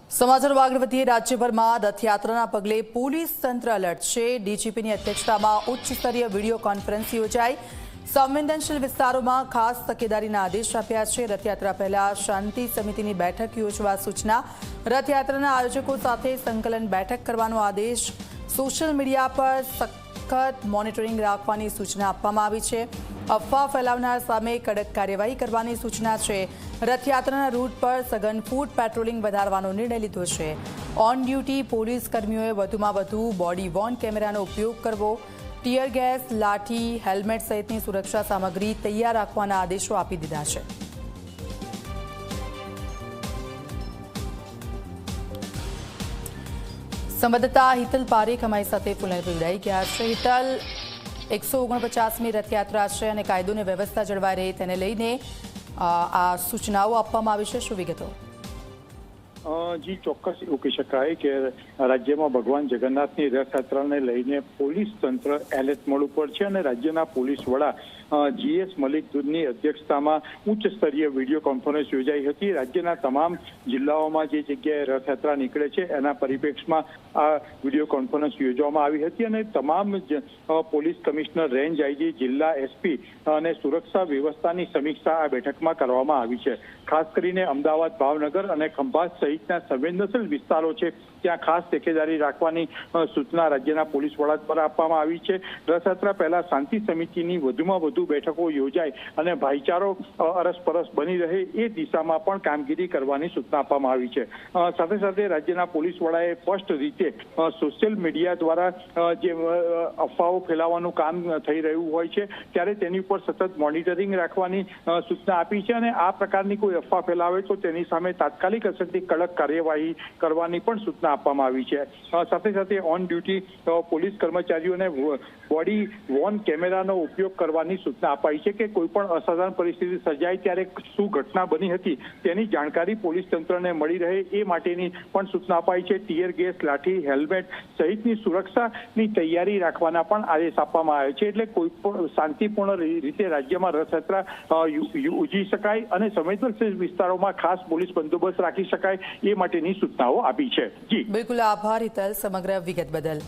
સમાચાર આગળ વધીએ। રાજ્યભરમાં રથયાત્રાના પગલે પોલીસ તંત્ર એલર્ટ છે। ડીજીપીની અધ્યક્ષતામાં ઉચ્ચ સ્તરીય વિડીયો કોન્ફરન્સ યોજાઈ। સંવેદનશીલ વિસ્તારોમાં ખાસ તકેદારીના આદેશ આપ્યા છે। રથયાત્રા પહેલા શાંતિ સમિતિની બેઠક યોજવા સૂચના। રથયાત્રાના આયોજકો સાથે સંકલન બેઠક કરવાનો આદેશ। સોશિયલ મીડિયા પર સખત મોનિટરિંગ રાખવાની સૂચના આપવામાં આવી છે। અફવા ફેલાવનાર સામે કડક કાર્યવાહી કરવાની સૂચના છે। રથયાત્રાના રૂટ પર સઘન ફૂટ પેટ્રોલિંગ વધારવાનો નિર્ણય લીધો છે। ઓન ડ્યુટી પોલીસ કર્મીઓએ વધુમાં વધુ બોડી વોર્ન કેમેરાનો ઉપયોગ કરવો। ટીયર ગેસ, લાઠી, હેલ્મેટ સહિતની સુરક્ષા સામગ્રી તૈયાર રાખવાના આદેશો આપી દીધા છે। સંવાદદાતા હિતલ પારેખ અમારી સાથે ફોન જોડાઈ ગયા છે। હિતલ, 149મી રથયાત્રા છે અને કાયદો અને વ્યવસ્થા જળવાઈ રહે તેને લઈને આ સૂચનાઓ આપવામાં આવી છે। શું વિગતો? જી, ચોક્કસ એવું કહી શકાય કે રાજ્યમાં ભગવાન જગન્નાથની રથયાત્રાને લઈને પોલીસ તંત્ર એલર્ટ મોડ ઉપર છે અને રાજ્યના પોલીસ વડા GS મલિકની અધ્યક્ષતામાં ઉચ્ચ સ્તરીય વિડીયો કોન્ફરન્સ યોજાઈ હતી। રાજ્યના તમામ જિલ્લાઓમાં જે જગ્યાએ રથયાત્રા નીકળે છે એના પરિપ્રેક્ષમાં આ વિડીયો કોન્ફરન્સ યોજવામાં આવી હતી અને તમામ પોલીસ કમિશનર, રેન્જ આઈજી, જિલ્લા SP અને સુરક્ષા વ્યવસ્થાની સમીક્ષા આ બેઠકમાં કરવામાં આવી છે। ખાસ કરીને અમદાવાદ, ભાવનગર અને ખંભાત સહિતના સંવેદનશીલ વિસ્તારો છે ત્યાં ખાસ તકેદારી રાખવાની સૂચના રાજ્યના પોલીસ વડા દ્વારા આપવામાં આવી છે। રથયાત્રા પહેલા શાંતિ સમિતિની વધુમાં વધુ બેઠકો યોજાય અને ભાઈચારો અરસપરસ બની રહે એ દિશામાં પણ કામગીરી કરવાની સૂચના આપવામાં આવી છે। સાથે સાથે રાજ્યના પોલીસ વડાએ સ્પષ્ટ રીતે સોશિયલ મીડિયા દ્વારા જે અફવાઓ ફેલાવવાનું કામ થઈ રહ્યું હોય છે ત્યારે તેની ઉપર સતત મોનિટરિંગ રાખવાની સૂચના આપી છે અને આ પ્રકારની કોઈ અફવા ફેલાવે તો તેની સામે તાત્કાલિક અસરથી કડક કાર્યવાહી કરવાની પણ સૂચના આપવામાં આવી છે। સાથે સાથે ઓન ડ્યુટી પોલીસ કર્મચારીઓને બોડી વોર્ન કેમેરાનો ઉપયોગ કરવાની સૂચના અપાઈ છે કે કોઈ પણ અસાધારણ પરિસ્થિતિ સર્જાય ત્યારે શું ઘટના બની હતી તેની જાણકારી પોલીસ તંત્રને મળી રહે એ માટેની પણ સૂચના અપાઈ છે। ટીયર ગેસ, લાઠી, હેલ્મેટ સહિતની સુરક્ષાની તૈયારી રાખવાના પણ આદેશ આપવામાં આવ્યો છે। એટલે કોઈ પણ શાંતિપૂર્ણ રીતે રાજ્યમાં રથયાત્રા ઉજવી શકાય અને સંવેદનશીલ વિસ્તારોમાં ખાસ પોલીસ બંદોબસ્ત રાખી શકાય એ માટેની સૂચનાઓ આપી છે। જી બિલકુલ, આભાર હિતલ સમગ્ર વિગત બદલ।